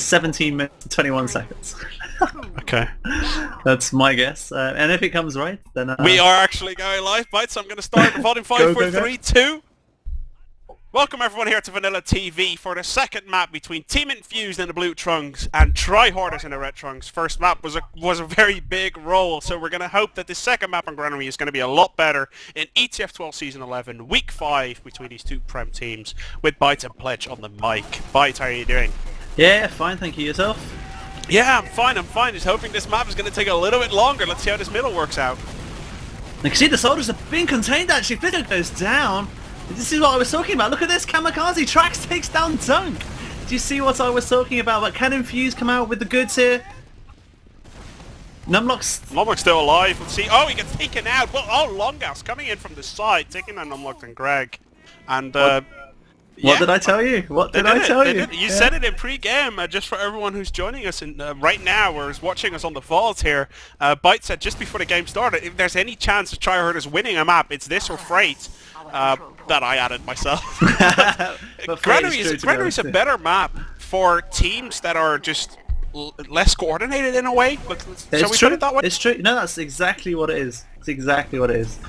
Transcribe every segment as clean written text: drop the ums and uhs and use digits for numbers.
17 minutes and 21 seconds. Okay. That's my guess. And if it comes right, then... we are actually going live, Byte, so I'm going to start volume 5, 4, 3, 2. Welcome everyone here to VanillaTV for the second map between Team Infused in the blue trunks and Tryharders in the red trunks. First map was a very big roll, so we're going to hope that the second map on Granary is going to be a lot better in ETF2L Season 11, Week 5 between these two Prem teams with Byte and ThePledge on the mic. Byte, how are you doing? Yeah, fine, thank you. Yourself? Yeah, I'm fine. Just hoping this map is going to take a little bit longer. Let's see how this middle works out. You can see the soldiers have been contained actually. Flisko goes down. This is what I was talking about. Look at this, kamikaze. Trax takes down dunc. Do you see what I was talking about? But can Infused come out with the goods here? Numlock's still alive. Let's see. Oh, he gets taken out. Well, oh, longas coming in from the side, taking out Numlocked and Greg. And what did I tell you? What did I tell you? You said it in pre-game, just for everyone who's joining us right now or is watching us on the vault here. Byte said just before the game started, if there's any chance of Tryharders winning a map, it's this or Freight. That I added myself. But Granary's a better map for teams that are just less coordinated in a way. Shall we put it that way? It's true. No, that's exactly what it is. It's exactly what it is.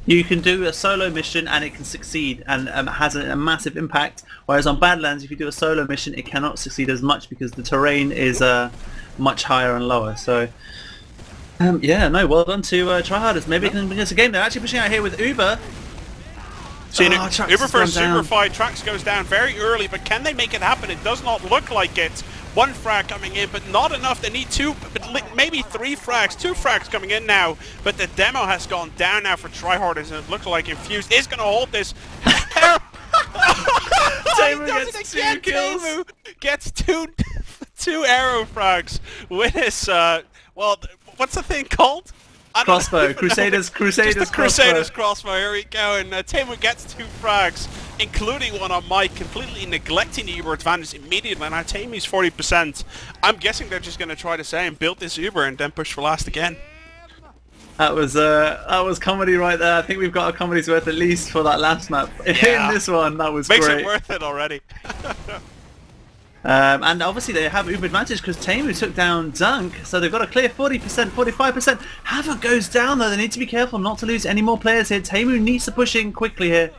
You can do a solo mission and it can succeed and has a massive impact. Whereas on Badlands, if you do a solo mission, it cannot succeed as much because the terrain is much higher and lower. So, yeah, no, well done to Tryharders. Maybe it can bring us a game. They're actually pushing out here with Uber. See, Uber for a super fight. Trax goes down very early, but can they make it happen? It does not look like it. One frag coming in, but not enough. They need two, but maybe three frags. Two frags coming in now, but the demo has gone down now for Tryharders, and it looks like Infused is going to hold this. Taimou gets two kills. Taimou gets two arrow frags with his, well, what's the thing called? Crossbow, Crusaders crossbow, here we go, and Taimou gets two frags, including one on Mike, completely neglecting the Uber advantage immediately. Now Taimou's 40%. I'm guessing they're just going to try the same, build this Uber and then push for last again. That was comedy right there. I think we've got a comedy's worth at least for that last map. Yeah. In this one, that was Makes great. it worth it already. And obviously they have Uber advantage because Taimou took down dunc, so they've got a clear 40%, 45%. havoK goes down though, they need to be careful not to lose any more players here. Taimou needs to push in quickly here.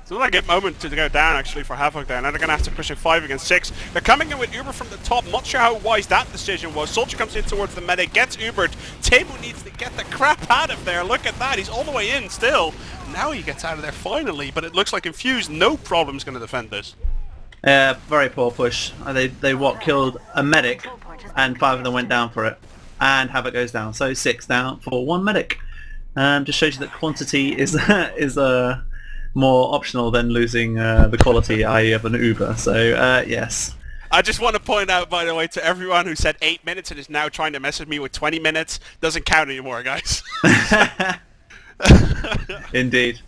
It's not like a moment to go down actually for havoK there. Now they're going to have to push in 5 against 6. They're coming in with Uber from the top. Not sure how wise that decision was. Soldier comes in towards the medic, gets Ubered. Taimou needs to get the crap out of there. Look at that, he's all the way in still. Now he gets out of there finally, but it looks like Infused, no problem is going to defend this. Very poor push. They killed a medic, and 5 of them went down for it. And havoK goes down, so 6 down for 1 medic. Just shows you that quantity is more optional than losing the quality, i.e. of an Uber. So yes. I just want to point out, by the way, to everyone who said 8 minutes and is now trying to message me with 20 minutes, doesn't count anymore, guys. Indeed.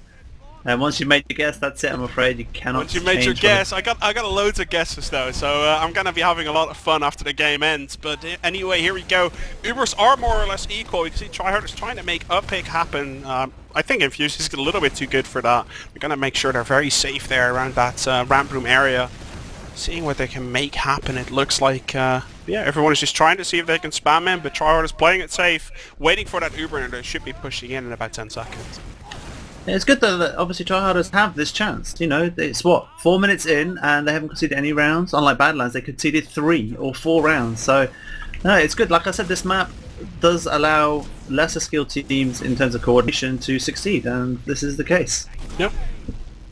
And once you made your guess, that's it. I'm afraid you cannot. Once you made your guess, I got loads of guesses though, so I'm gonna be having a lot of fun after the game ends. But anyway, here we go. Ubers are more or less equal. You can see Tryharders trying to make a pick happen. I think Infused is a little bit too good for that. We're gonna make sure they're very safe there around that ramp room area. Seeing what they can make happen. It looks like yeah, everyone is just trying to see if they can spam in, but Tryharders playing it safe, waiting for that Uber, and they should be pushing in about 10 seconds. It's good though that obviously Tryharders have this chance. You know, it's what, 4 minutes in and they haven't conceded any rounds. Unlike Badlands, they conceded 3 or 4 rounds. So, no, it's good. Like I said, this map does allow lesser skilled teams in terms of coordination to succeed, and this is the case. Yep.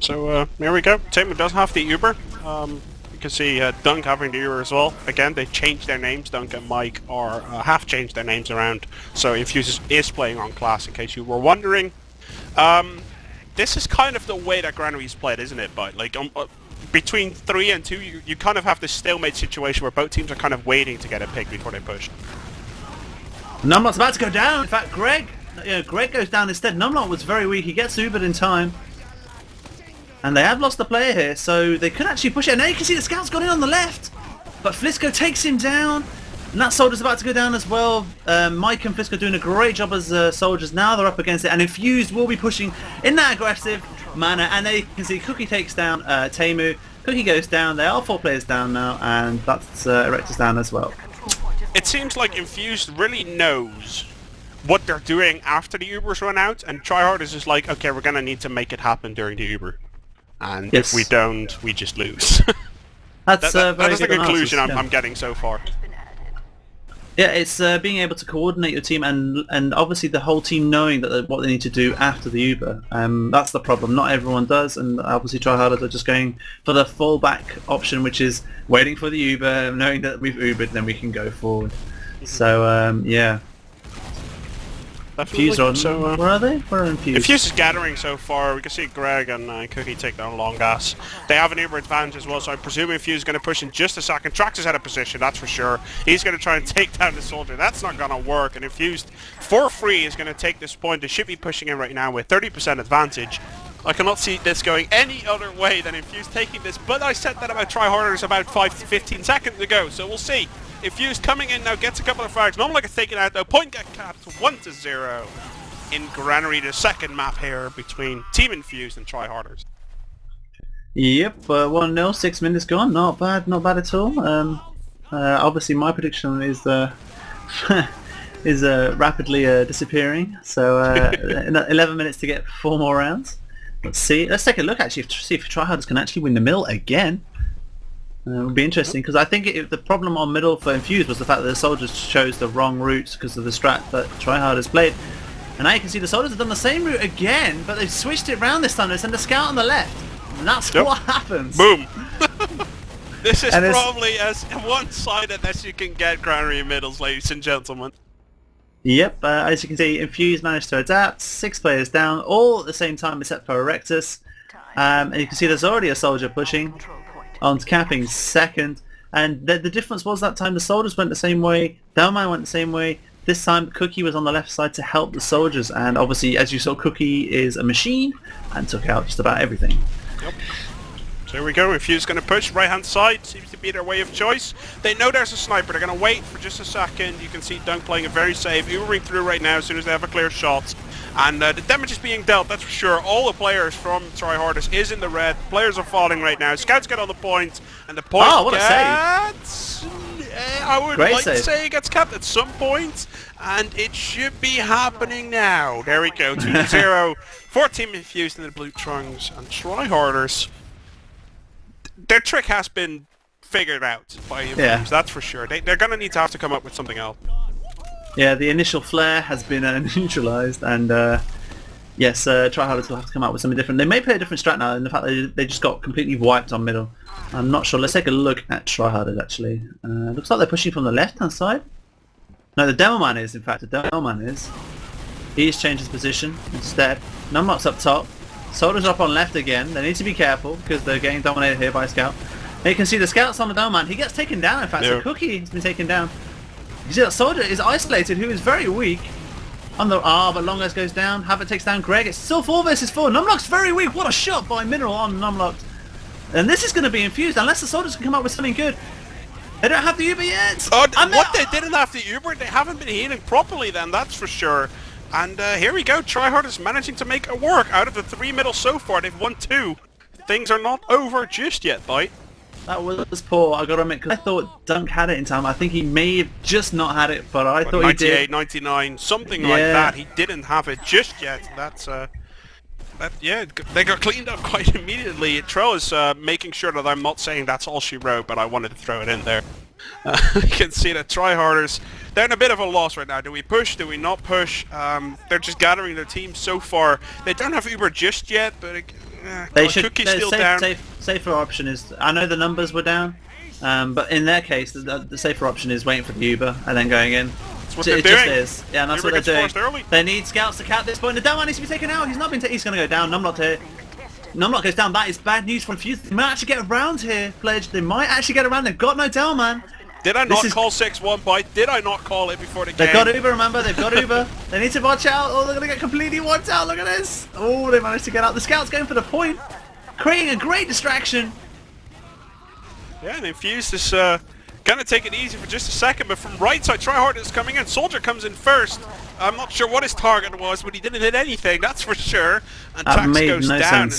So here we go. Taimou does have the Uber. You can see dunc having the Uber as well. Again, they changed their names. Dunc and Mike are have changed their names around. So Infused is playing on class, in case you were wondering. This is kind of the way that Granary's played, isn't it? But like between 3 and 2, you kind of have this stalemate situation where both teams are kind of waiting to get a pick before they push. Numlock's about to go down. In fact, Greg goes down instead. Numlock was very weak. He gets Ubered in time. And they have lost the player here, so they could actually push it. And now you can see the scout's gone in on the left. But Flisko takes him down. And that soldier's about to go down as well. Mike and Flisko doing a great job as soldiers. Now they're up against it, and Infused will be pushing in that aggressive manner. And there you can see cookye takes down Taimou. Cookie goes down. There are 4 players down now, and that's Erectus down as well. It seems like Infused really knows what they're doing after the Ubers run out, and Tryharders is like, okay, we're gonna need to make it happen during the Uber, and if we don't, we just lose. That is the conclusion I'm getting so far. Yeah, it's being able to coordinate your team and obviously the whole team knowing that what they need to do after the Uber. That's the problem. Not everyone does, and obviously Tryharders are just going for the fallback option, which is waiting for the Uber, knowing that we've Ubered, then we can go forward. So yeah. Infused on, so, where are they? Where are Infused? Infused is gathering so far. We can see Greg and Cookie take down longas. They have an Uber advantage as well, so I presume Infused is going to push in just a second. Trax is out of position, that's for sure. He's going to try and take down the soldier. That's not going to work, and Infused, for free, is going to take this point. They should be pushing in right now with 30% advantage. I cannot see this going any other way than Infused taking this, but I said that about Tryharders about 5 to 15 seconds ago, so we'll see. Infused coming in now, gets a couple of frags. Numlocked is taken out though. Point get capped 1-0 in Granary, the second map here between Team Infused and Tryharders. Yep, 1-0, 6 minutes gone. Not bad at all. Obviously, my prediction is rapidly disappearing. So 11 minutes to get 4 more rounds. Let's see. Let's take a look actually. See if Tryharders can actually win the middle again. It would be interesting because I think the problem on middle for Infused was the fact that the soldiers chose the wrong route because of the strat that Tryharders played. And now you can see the soldiers have done the same route again, but they've switched it around this time. They send a scout on the left, and that's what happens. Boom! This is probably as one-sided as you can get Granary middles, ladies and gentlemen. Yep, as you can see, Infused managed to adapt. 6 players down, all at the same time except for Erectus. And you can see there's already a soldier pushing on capping second, and the difference was that time the soldiers went the same way, Taimou went the same way. This time Cookie was on the left side to help the soldiers, and obviously as you saw, Cookie is a machine and took out just about everything. Yep. So here we go, Infused going to push right hand side, seems to be their way of choice. They know there's a sniper, they're going to wait for just a second. You can see dunc playing it very safe, Ubering through right now as soon as they have a clear shot. And the damage is being dealt, that's for sure. All the players from Tryharders is in the red. Players are falling right now. Scouts get on the point, and the point gets... I would like to say it gets capped at some point, and it should be happening now. There we go, 2-0 for Team Infused in the blue trunks, and Tryharders. Their trick has been figured out by Infused, that's for sure. They're going to have to come up with something else. Yeah, the initial flare has been neutralized, and yes, Tryharders will have to come out with something different. They may play a different strat now, in the fact that they just got completely wiped on middle. I'm not sure. Let's take a look at Tryharders actually. Looks like they're pushing from the left-hand side. No, the demo man is, in fact, the demo man is. He's changed his position instead. Numlock's up top. Soldiers up on left again. They need to be careful because they're getting dominated here by Scout. And you can see the Scout's on the demo man. He gets taken down, in fact, so Cookie has been taken down. You see that soldier is isolated, who is very weak. On the but longas goes down. havoK takes down Greg. It's still 4 versus 4. Numlocked's very weak. What a shot by Mineral on Numlocked. And this is going to be Infused unless the soldiers can come up with something good. They don't have the Uber yet. Oh, what? They didn't have the Uber? They haven't been healing properly then, that's for sure. And here we go. Tryharders managing to make it work. Out of the 3 middle so far, they've won 2. Things are not over just yet, Byte. That was poor, I gotta admit, because I thought dunc had it in time. I think he may have just not had it, but I thought he did. 98, 99, something like that. He didn't have it just yet. That's yeah, they got cleaned up quite immediately. Tro is making sure that I'm not saying that's all she wrote, but I wanted to throw it in there. You can see that Tryharders, they're in a bit of a loss right now. Do we push? Do we not push? They're just gathering their team so far. They don't have Uber just yet, but they should. Cookie's still down. Safer option is, I know the numbers were down, but in their case, the safer option is waiting for the Uber and then going in. That's what they're doing. Just is. Yeah, and that's what they're doing. They need scouts to cap this point. The down one needs to be taken out. He's not been. He's going to go down. Numlocked here. Numlocked goes down. That is bad news for Infused. They might actually get around here, Pledge. They might actually get around. They've got no down man. Did I not call 6-1 Byte? Did I not call it before the game? They've got Uber, remember? They've got Uber. They need to watch out. Oh, they're going to get completely wiped out. Look at this. Oh, they managed to get out. The scout's going for the point, creating a great distraction. Yeah, and Infused is going to take it easy for just a second, but from right side, Tryharders is coming in. Soldier comes in first. I'm not sure what his target was, but he didn't hit anything, that's for sure. And Trax goes down.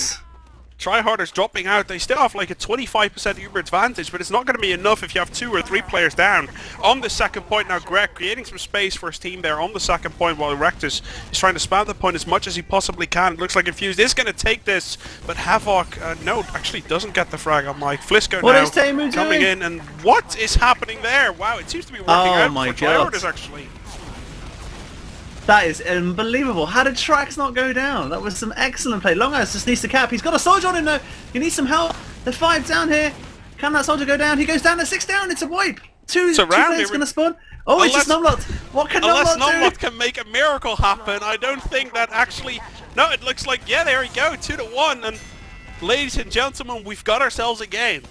Tryharders dropping out. They still have like a 25% Uber advantage, but it's not going to be enough if you have 2 or 3 players down. On the second point now, Greg creating some space for his team there on the second point, while Erectus is trying to spam the point as much as he possibly can. It looks like Infused is going to take this, but havoK, no, actually doesn't get the frag on Mike. Flisko What now is Taimou coming doing? in, and what is happening there? Wow, it seems to be working out my for God. Tryharders actually. That is unbelievable. How did Trax not go down? That was some excellent play. Longas just needs to cap. He's got a soldier on him though. He needs some help. There's 5 down here. Can that soldier go down? He goes down. There's 6 down. It's a wipe. Two players going to spawn. Oh, it's just numlocked. What can unless numlocked numlocked can make a miracle happen, I don't think that actually... No, it looks like, yeah, there we go, 2-1. And ladies and gentlemen, we've got ourselves a game.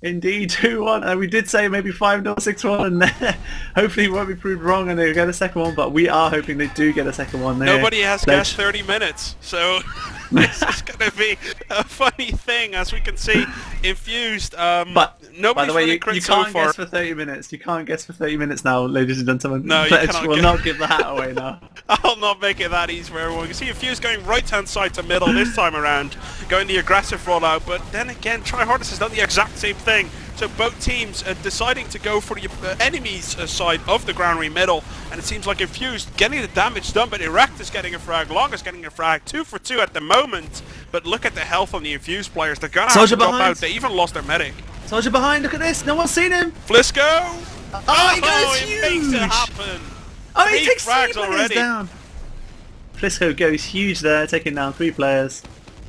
Indeed, 2-1, and we did say maybe 5-0, 6-1, and hopefully we won't be proved wrong and they'll get a second one, but we are hoping they do get a second one there. Nobody has guessed 30 minutes, so this is going to be a funny thing, as we can see. Infused, but by the way, really you can't so far. guess for 30 minutes. You can't guess for 30 minutes now, ladies and gentlemen. No, you Pledge cannot will guess. not give the hat away now. I'll not make it that easy for everyone. You can see Infused going right-hand side to middle this time around, going the aggressive rollout, but then again, Tryharders has done the exact same thing. So both teams are deciding to go for the enemy's side of the Granary middle, and it seems like Infused getting the damage done, but Erectus getting a frag, longas getting a frag, 2 for 2 at the moment, but look at the health on the Infused players. They're gonna have to drop out. They even lost their medic. Soldier behind, look at this, no one's seen him. Flisko! Oh, he goes he huge! makes it happen. Oh, he 3 takes 3 frags players already. down. Flisko goes huge there, taking down 3 players.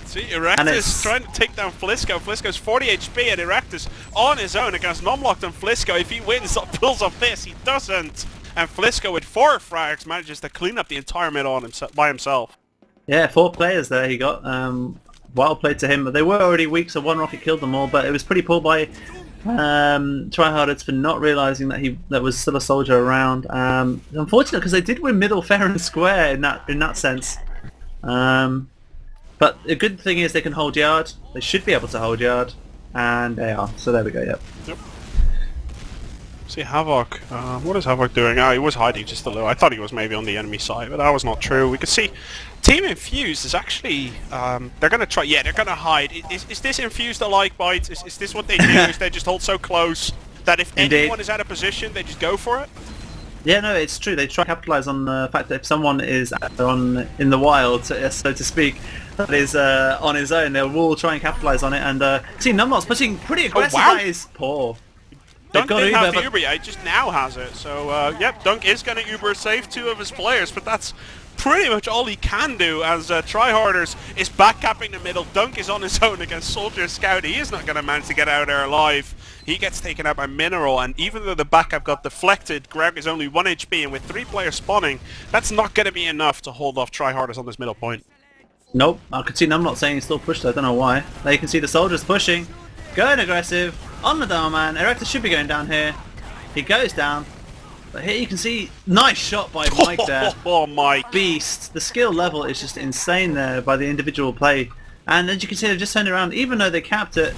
See, Erectus trying to take down Flisko. Flisko's 40 HP and Erectus on his own against numlocked and Flisko. If he wins, pulls off this, he doesn't. And Flisko with 4 frags manages to clean up the entire mid on by himself. Yeah, 4 players there he got. Well played to him, but they were already weak, so 1 rocket killed them all, but it was pretty poor by Tryharders for not realising that there was still a soldier around. Unfortunate, because they did win middle fair and square in that sense. But the good thing is they can hold yard. They should be able to hold yard, and they are. So there we go. Yep. See havoK. What is havoK doing? Oh, he was hiding just a little. I thought he was maybe on the enemy side, but that was not true. We could see Team Infused is actually. They're gonna try. Yeah, they're gonna hide. Is this Infused alike Byte? Is this what they do? Is they just hold so close that if anyone is out of position, they just go for it? Yeah, no, it's true. They try to capitalise on the fact that if someone is in the wild, so to speak, that is on his own, they'll all try and capitalise on it. And see, numlocked pushing pretty aggressive. Wow. That is poor. Dunc didn't have the Uber yet, he just now has it. So, yep, Dunc is going to Uber save 2 of his players, but that's pretty much all he can do as Tryharders is backcapping the middle. Dunc is on his own against Soldier Scout. He is not going to manage to get out of there alive. He gets taken out by Mineral, and even though the backup got deflected, Greg is only 1 HP, and with 3 players spawning, that's not going to be enough to hold off Tryharders on this middle point. Nope, I could see numlocked saying he's still pushed. I don't know why. There you can see the soldiers pushing, going aggressive on the down man. Erectus should be going down here. He goes down, but here you can see nice shot by Mike there. Oh, Mike! Beast. The skill level is just insane there by the individual play, and as you can see, they've just turned around. Even though they capped it,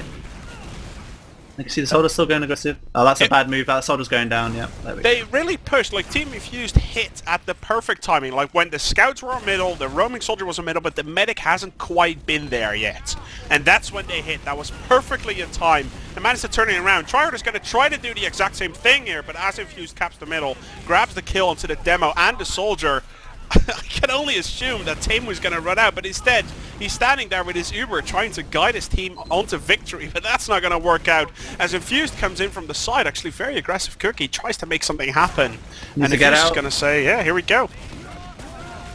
you can see the soldier still going aggressive. Oh, that's a bad move. That soldier's going down. Yeah, there we go. They really pushed. Like Team Infused hit at the perfect timing. Like when the scouts were in middle, the roaming soldier was in middle, but the medic hasn't quite been there yet. And that's when they hit. That was perfectly in time. They managed to turn it around. Tryharders going to try to do the exact same thing here, but as Infused caps the middle, grabs the kill onto the demo and the soldier, I can only assume that Taimou is going to run out, but instead he's standing there with his Uber trying to guide his team onto victory, but that's not going to work out as Infused comes in from the side. Actually very aggressive cookye, tries to make something happen, and Infused is going to say, yeah, here we go.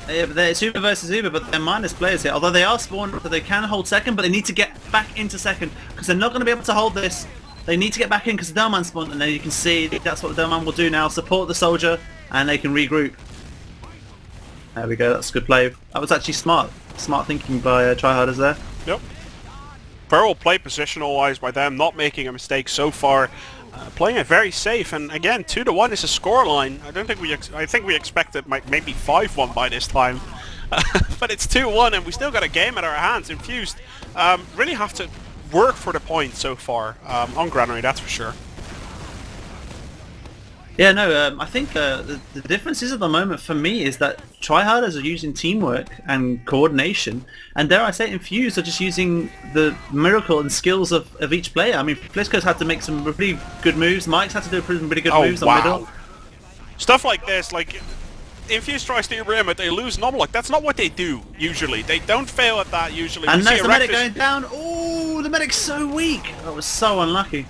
Yeah, but it's Uber versus Uber, but they're minus players here. Although they are spawned, so they can hold second, but they need to get back into second because they're not going to be able to hold this. They need to get back in because the Delman spawned, and then you can see that's what the Delman will do now. Support the soldier, and they can regroup. There we go. That's a good play. That was actually smart thinking by Tryharders there. Yep. Very well played positional-wise by them, not making a mistake so far. Playing it very safe, and again, 2-1 is a scoreline. I think we expected maybe 5-1 by this time, but it's 2-1, and we still got a game at our hands. Infused really have to work for the point so far on Granary, that's for sure. Yeah, no, I think the difference is at the moment for me is that Tryharders are using teamwork and coordination, and dare I say Infused are just using the miracle and skills of each player. I mean, Flisko's had to make some really good moves, Mike's had to do some pretty good moves on middle. Stuff like this, like, Infused tries to Uber him, but they lose numlocked. That's not what they do, usually. They don't fail at that, usually. And there's the medic going down. Oh, the medic's so weak. That was so unlucky.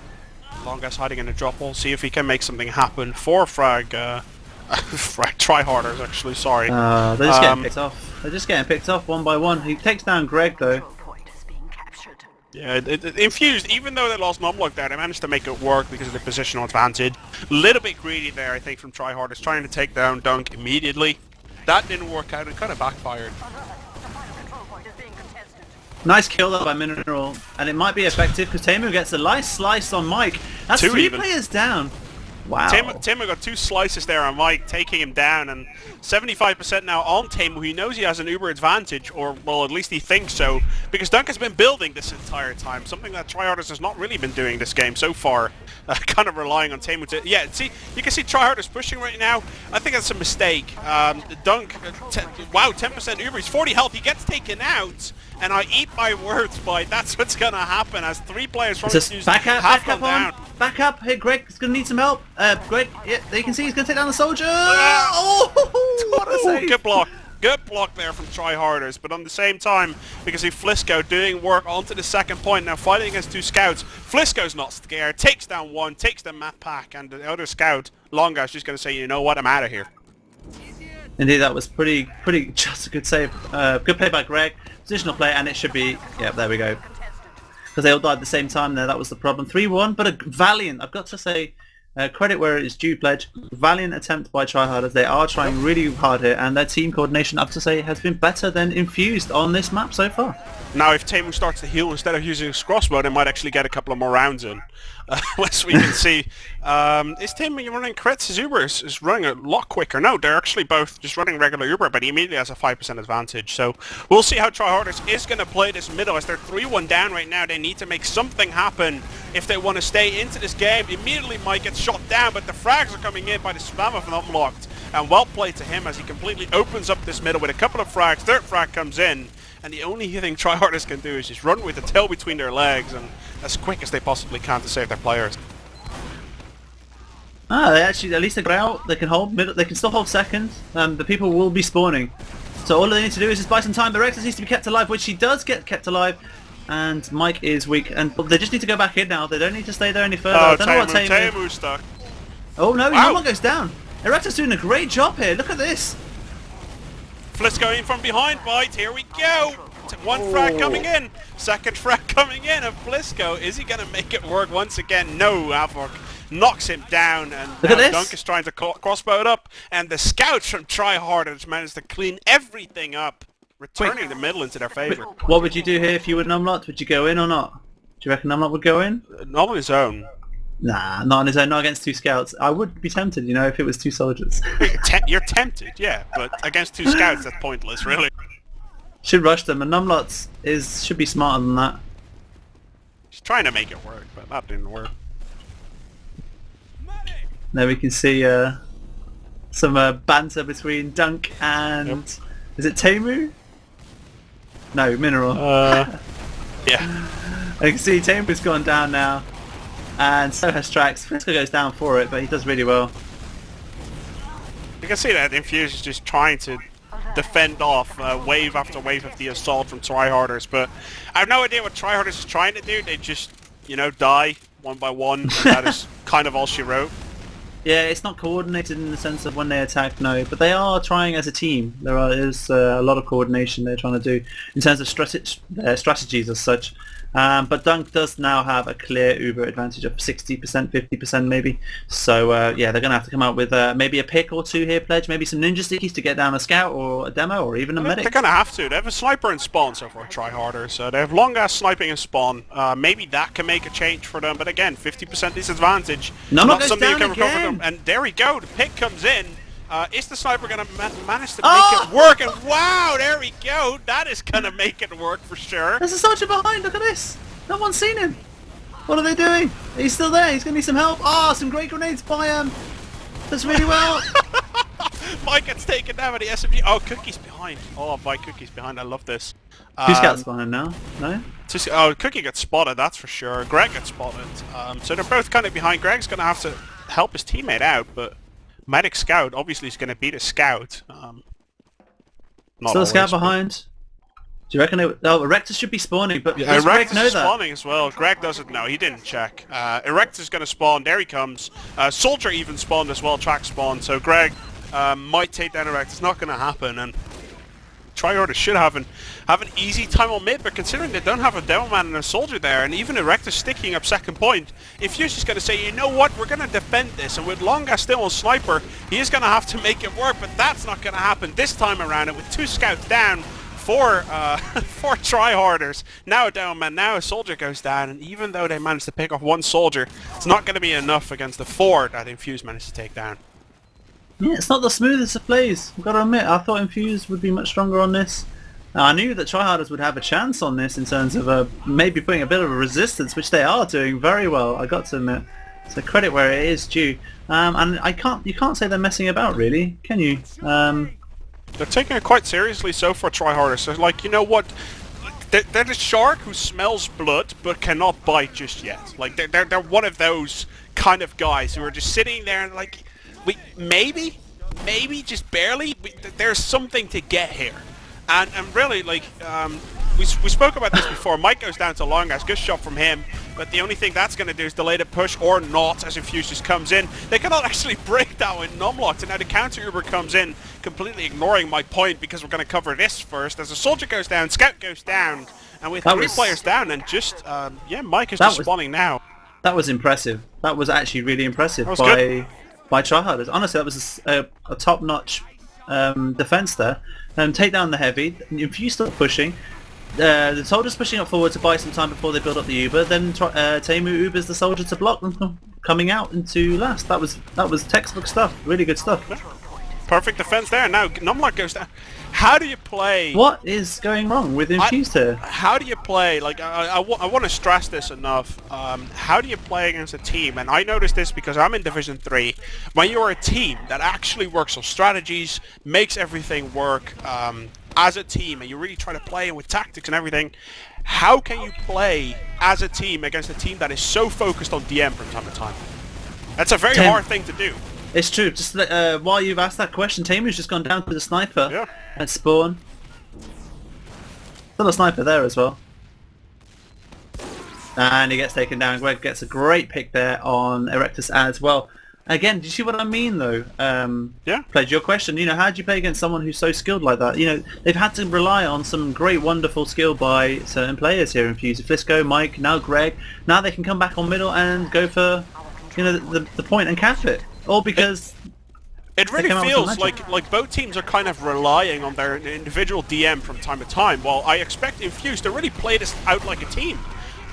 Longas hiding in a drop hole. See if he can make something happen for frag Tryharders, actually, sorry. They're just getting picked off. They're just getting picked off one by one. He takes down Greg, though. Yeah, Infused, even though they lost numlocked there, they managed to make it work because of the positional advantage. A little bit greedy there, I think, from Tryharders, trying to take down dunc immediately. That didn't work out, it kind of backfired. Nice kill though by Mineral, and it might be effective because Taimou gets a nice slice on Mike. That's three players down. Wow. Taimou got 2 slices there on Mike, taking him down, and 75% now on Taimou. He knows he has an uber advantage, or, well, at least he thinks so, because dunc has been building this entire time, something that Tryharders has not really been doing this game so far, kind of relying on Taimou to... Yeah, see, you can see Tryharders pushing right now. I think that's a mistake. Dunc, wow, 10% uber, he's 40 health, he gets taken out, and I eat my words, Byte. That's what's going to happen as 3 players from Infused have gone down. Back up! Hey, Greg's going to need some help. Greg, yeah, you can see he's going to take down the soldier. Oh, what a save! Good block. Good block there from Tryharders, but on the same time, because see Flisko doing work onto the second point, now fighting against 2 scouts. Flisko's not scared, takes down one, takes the map pack, and the other scout, Longas, just going to say, you know what, I'm out of here. Indeed, that was pretty just a good save. Good play by Greg. Positional play, and it should be... Yeah, there we go. Because they all died at the same time there, that was the problem. 3-1, but a valiant, I've got to say, credit where it is due, Pledge. Valiant attempt by Tryharders. They are trying really hard here, and their team coordination, I have to say, has been better than Infused on this map so far. Now, if Taimou starts to heal instead of using his crossbow, they might actually get a couple of more rounds in. As we can see, is Taimou running crits? His Uber is running a lot quicker. No, they're actually both just running regular Uber, but he immediately has a 5% advantage. So we'll see how Tryharders is going to play this middle. As they're 3-1 down right now, they need to make something happen if they want to stay into this game. Immediately Mike gets shot down, but the frags are coming in by the spam of numlocked. And well played to him as he completely opens up this middle with a couple of frags. Third frag comes in. And the only thing Tryharders can do is just run with the tail between their legs and as quick as they possibly can to save their players. They actually, at least they got out, they can hold middle, they can still hold second, the people will be spawning. So all they need to do is just buy some time. Erectus needs to be kept alive, which he does get kept alive, and Mike is weak, and they just need to go back in now, they don't need to stay there any further. Oh, I don't know what Taimou's stuck. Oh no, wow. No one goes down. Erectus doing a great job here, look at this. Flisko in from behind, Byte, here we go! One frag coming in, second frag coming in of Flisko. Is he going to make it work once again? No, havoK knocks him down, and now dunc is trying to crossbow it up, and the scouts from Tryharders managed to clean everything up, returning the middle into their favour. What would you do here if you were numlocked? Would you go in or not? Do you reckon numlocked would go in? Not on his own. Nah, not on his own, not against 2 scouts. I would be tempted, you know, if it was 2 soldiers. You're tempted, yeah, but against 2 scouts that's pointless, really. Should rush them, and numlocked should be smarter than that. He's trying to make it work, but that didn't work. There we can see some banter between dunc and... Is it Taimou? No, Mineral. Yeah. I can see Taimou's gone down now, and so has Trax. Flisko goes down for it, but he does really well. You can see that Infused is just trying to defend off wave after wave of the assault from Tryharders, but I have no idea what Tryharders is trying to do. They just, you know, die one by one, and that is kind of all she wrote. Yeah, it's not coordinated in the sense of when they attack, no, but they are trying as a team. There is a lot of coordination they're trying to do in terms of strategies as such. But dunc does now have a clear Uber advantage of 60%, 50% maybe. So yeah, they're going to have to come out with maybe a pick or 2 here, Pledge, maybe some ninja stickies to get down a scout or a demo or even a medic. They're going to have to. They have a sniper in spawn so far, Tryharders. So they have longas sniping in spawn. Maybe that can make a change for them, but again, 50% disadvantage. Not something you can recover them. And there we go, the pick comes in. Is the sniper going to manage to make it work? And wow, there we go. That is going to make it work for sure. There's a soldier behind. Look at this. No one's seen him. What are they doing? He's still there. He's going to need some help. Some great grenades by Does really well. Mike gets taken down by the SMG. Oh, Cookie's behind. Oh, my Cookie's behind. I love this. Two scouts behind now. No? Oh, Cookie gets spotted, that's for sure. Greg gets spotted. So they're both kind of behind. Greg's going to have to help his teammate out, but Medic Scout obviously is going to beat a Scout. Still a scout behind. Do you reckon Erectus should be spawning, but yeah, does Greg Erectus know is that? spawning as well. Greg doesn't know. He didn't check. Erectus is going to spawn. There he comes. Soldier even spawned as well. Trax spawned. So Greg might take down Erectus. Not going to happen. And Tryharders should have an easy time on mid, but considering they don't have a demo man and a soldier there, and even Erectus sticking up second point, Infused is going to say, you know what, we're going to defend this, and with longas still on sniper, he is going to have to make it work, but that's not going to happen this time around, and with two scouts down for Tryharders, now a demo man, now a soldier goes down, and even though they managed to pick off one soldier, it's not going to be enough against the four that Infused managed to take down. Yeah, it's not the smoothest of plays. I've got to admit, I thought Infused would be much stronger on this. Now, I knew that Tryharders would have a chance on this in terms of maybe putting a bit of a resistance, which they are doing very well, I got to admit. So credit where it is due. And you can't say they're messing about, really, can you? They're taking it quite seriously so far, Tryharders. So, like, you know what? They're the shark who smells blood but cannot bite just yet. Like, they're one of those kind of guys who are just sitting there and like, maybe, just barely, there's something to get here. And really, like, we spoke about this before. Mike goes down to longas, good shot from him, but the only thing that's going to do is delay the push or not as Infused just comes in. They cannot actually break that with numlocked, and now the counter Uber comes in, completely ignoring my point because we're going to cover this first. As a soldier goes down, scout goes down, and with three players down, and just, yeah, Mike is just spawning now. That was impressive. That was actually really impressive by Tryharders. Honestly, that was a top-notch defense there. Take down the heavy. Infused start pushing. The soldiers pushing up forward to buy some time before they build up the Uber. Then Taimou Ubers the soldier to block them coming out into last. That was textbook stuff. Really good stuff. Perfect defense there. Now numlocked goes down. How do you play? What is going wrong with Infused here? How do you play? Like I want to stress this enough. How do you play against a team? And I noticed this because I'm in Division 3. When you're a team that actually works on strategies, makes everything work as a team, and you really try to play with tactics and everything, how can you play as a team against a team that is so focused on DM from time to time? That's a very hard thing to do. It's true. Just while you've asked that question, Taimou's just gone down to the sniper at spawn. Still a sniper there as well. And he gets taken down. Greg gets a great pick there on Erectus as well. Again, do you see what I mean though? Pledge, your question, you know, how do you play against someone who's so skilled like that? You know, they've had to rely on some great, wonderful skill by certain players here in Fuse. Flisko, Mike, now Greg. Now they can come back on middle and go for, you know, the point and cap it. All because it really feels like both teams are kind of relying on their individual DM from time to time. While I expect Infused to really play this out like a team,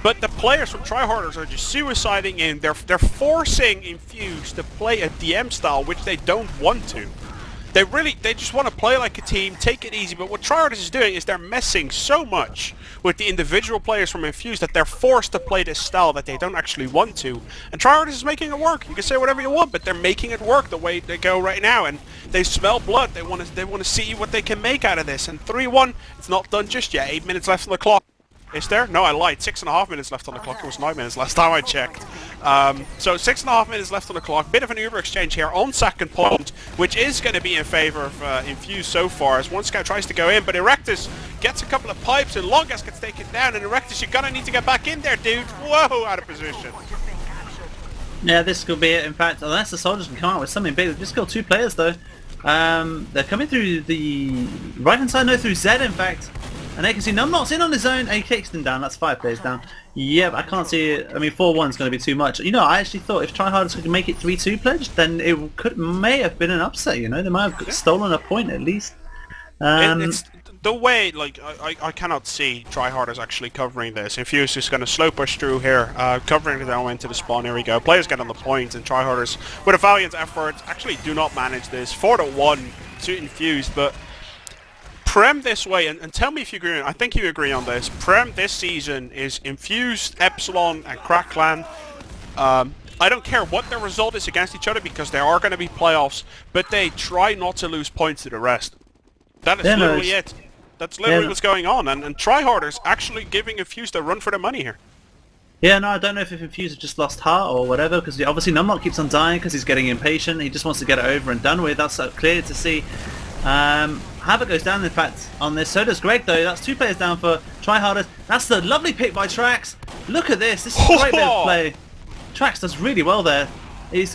but the players from Tryharders are just suiciding in. They're forcing Infused to play a DM style which they don't want to. They just want to play like a team, take it easy. But what Tryharders is doing is they're messing so much with the individual players from Infused that they're forced to play this style that they don't actually want to. And Tryharders is making it work. You can say whatever you want, but they're making it work the way they go right now. And they smell blood. They want to see what they can make out of this. And 3-1, it's not done just yet. 8 minutes left on the clock. Is there? No, I lied. 6.5 minutes left on the clock. It was 9 minutes last time I checked. So 6.5 minutes left on the clock. Bit of an Uber exchange here on second point, which is going to be in favor of Infused so far, as one scout tries to go in, but Erectus gets a couple of pipes and longas gets taken down, and Erectus, you're going to need to get back in there, dude. Whoa, out of position. Yeah, this could be it. In fact, unless the soldiers can come out with something big, they've just got two players though. They're coming through the right-hand side, no, through Z in fact. And they can see numlocked in on his own, and he kicks them down. That's 5 players down. Yeah, but I can't see it. I mean, 4-1 is going to be too much. You know, I actually thought if Tryharders could make it 3-2 pledge, then it may have been an upset, you know? They might have stolen a point at least. It's the way, like, I cannot see Tryharders actually covering this. Infused is going to slow push through here, covering them into the spawn. Here we go. Players get on the point, and Tryharders, with a valiant effort, actually do not manage this. 4-1 to Infused, but Prem this way, and tell me if you agree. I think you agree on this. Prem this season is Infused, Epsilon, and Crackland. I don't care what their result is against each other because there are going to be playoffs, but they try not to lose points to the rest. That is literally it. That's literally what's going on, and Tryharders actually giving Infused a run for their money here. Yeah, no, I don't know if Infused has just lost heart or whatever, because obviously numlocked keeps on dying because he's getting impatient. He just wants to get it over and done with. That's clear to see. havoK goes down, in fact, on this. So does Greg, though. That's 2 players down for Tryharders. That's the lovely pick by Trax. Look at this. This is a great bit of play. Trax does really well there.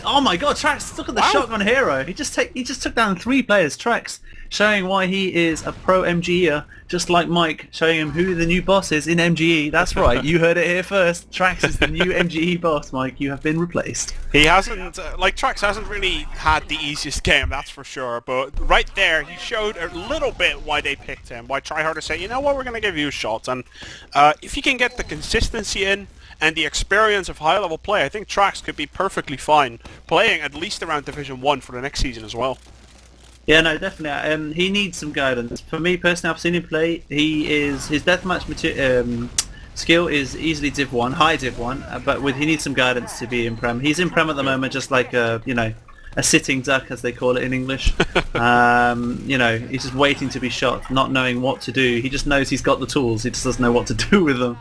Oh my god, Trax, look at the shotgun hero. He just took down 3 players. Trax showing why he is a pro MGEer, just like Mike showing him who the new boss is in MGE. That's right, you heard it here first. Trax is the new MGE boss, Mike. You have been replaced. He hasn't, Trax hasn't really had the easiest game, that's for sure. But right there, he showed a little bit why they picked him. Why Tryharders say, you know what, we're going to give you a shot. And if you can get the consistency in, and the experience of high-level play, I think Trax could be perfectly fine playing at least around Division 1 for the next season as well. Yeah, no, definitely. He needs some guidance. For me personally, I've seen him play. His deathmatch skill is easily Div 1, high Div 1, but he needs some guidance to be in Prem. He's in Prem at the moment, just like a sitting duck, as they call it in English. He's just waiting to be shot, not knowing what to do. He just knows he's got the tools. He just doesn't know what to do with them.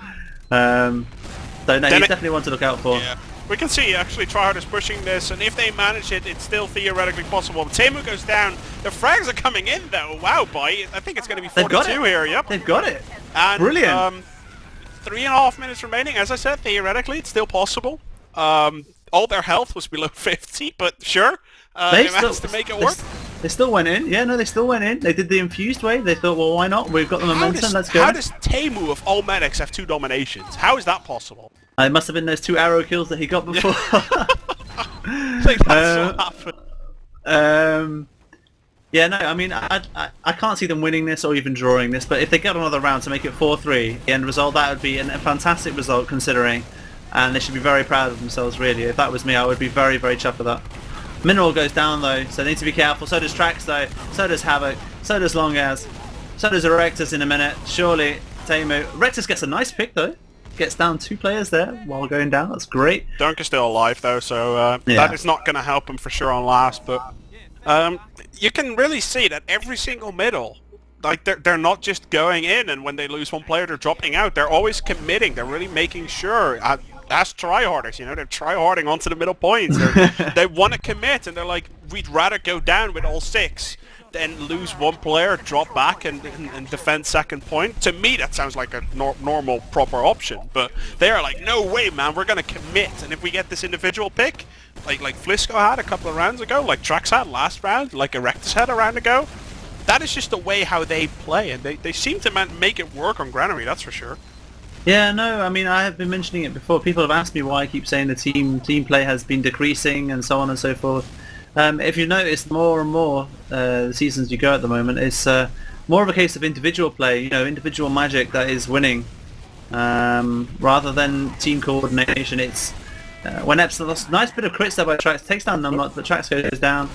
So no, he's definitely one to look out for. Yeah. We can see actually Tryharders pushing this, and if they manage it, it's still theoretically possible. Taimou goes down. The frags are coming in though. Wow, Byte. I think it's going to be 42 here. Yep. They've got it. And, brilliant. 3.5 minutes remaining. As I said, theoretically, it's still possible. All their health was below 50, but sure. They managed to make it work. They still went in. Yeah, no, they still went in. They did the Infused way. They thought, well, why not? We've got the momentum. Let's go. How does Taimou of all medics have 2 dominations? How is that possible? It must have been those 2 arrow kills that he got before. That's what happened. Yeah, no, I mean, I can't see them winning this or even drawing this, but if they get another round to make it 4-3, the end result, that would be a fantastic result considering, and they should be very proud of themselves, really. If that was me, I would be very, very chuffed with that. Mineral goes down though, so they need to be careful. So does Trax though, so does havoK, so does longas, so does Erectus in a minute. Surely Taimou. Erectus gets a nice pick though. Gets down 2 players there while going down. That's great. Dunc is still alive though, so that is not going to help him for sure on last. But you can really see that every single middle, like they're not just going in, and when they lose 1 player, they're dropping out. They're always committing. They're really making sure. That's Tryharders, they're tryharding onto the middle points. They want to commit, and they're like, we'd rather go down with all 6 than lose 1 player, drop back, and defend second point. To me, that sounds like a normal, proper option. But they are like, no way, man, we're going to commit. And if we get this individual pick, like Flisko had a couple of rounds ago, like Trax had last round, like Erectus had a round ago, that is just the way how they play. And they seem to make it work on Granary, that's for sure. Yeah, no, I mean, I have been mentioning it before. People have asked me why I keep saying the team play has been decreasing and so on and so forth. If you notice, more and more the seasons you go at the moment, it's more of a case of individual play, individual magic that is winning, rather than team coordination. It's when Epson lost a nice bit of crits there by Trax, takes down numlocked, but Trax goes down,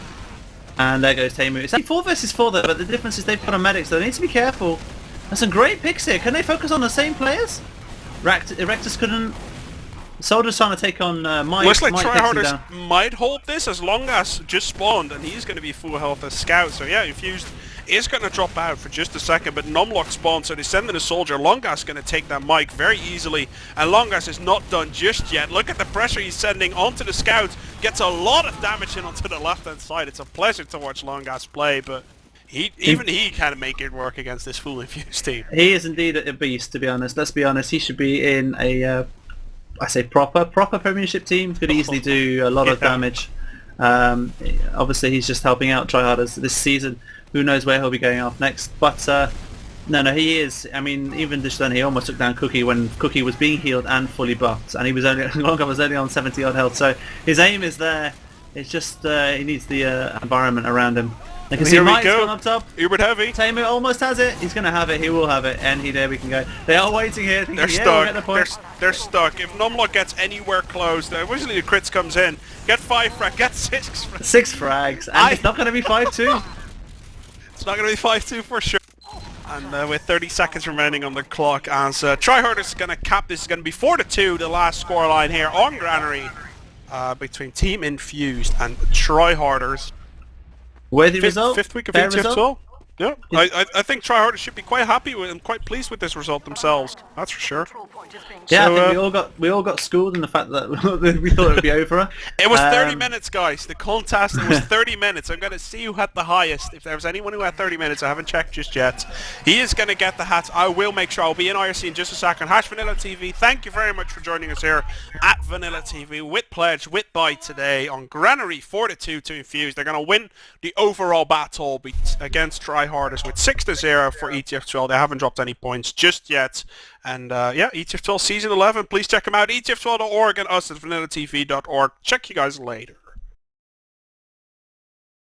and there goes Taimou. It's actually 4 versus 4 though, but the difference is they've got a medic, so they need to be careful. There's some great picks here. Can they focus on the same players? Erectus couldn't. Soldier's trying to take on Mike. Looks like Tryharders might hold this as longas just spawned, and he's going to be full health as scout. So yeah, Infused is going to drop out for just a second, but numlocked spawned, so they send in a soldier. Longas going to take that Mike very easily, and longas is not done just yet. Look at the pressure he's sending onto the scouts. Gets a lot of damage in onto the left-hand side. It's a pleasure to watch longas play, but even he can't make it work against this full Infused team. He is indeed a beast, to be honest. Let's be honest. He should be in a, I say proper Premiership team. Could easily do a lot of damage. Obviously, he's just helping out Tryharders this season. Who knows where he'll be going off next? But no, he is. I mean, even just then, he almost took down cookye when cookye was being healed and fully buffed, and he was only was only on 70 odd health. So his aim is there. It's just he needs the environment around him. You can see Mike's gone up top. Uber heavy. Taimou almost has it. He's going to have it. He will have it. And there we can go. They are waiting here. Thinking, they're stuck. We'll they're stuck. If numlocked gets anywhere close, usually the crits comes in. Get 5 frags. Get 6 frags. 6 frags. And it's not going to be 5-2. It's not going to be 5-2 for sure. And with 30 seconds remaining on the clock, as Tryharders is going to cap this, is going to be 4-2, the last scoreline here on Granary. between Team Infused and Tryharders. Worthy result? Fifth week of Fair ETF2L. result? Yeah, I think Tryharders should be quite happy with and quite pleased with this result themselves. That's for sure. Yeah, So, I think we all got schooled in the fact that we thought it would be over. It was 30 minutes, guys. The contest, it was 30 minutes. I'm going to see who had the highest. If there was anyone who had 30 minutes, I haven't checked just yet. He is going to get the hat. I will make sure. I'll be in IRC in just a second. #VanillaTV. Thank you very much for joining us here at VanillaTV with Pledge, with Byte today on Granary 4-2 to Infused. They're going to win the overall battle against Tryharders with 6-0 for ETF2L. They haven't dropped any points just yet. And yeah, ETF2L Season 11. Please check them out. ETF2L.org and us at VanillaTV.org. Check you guys later.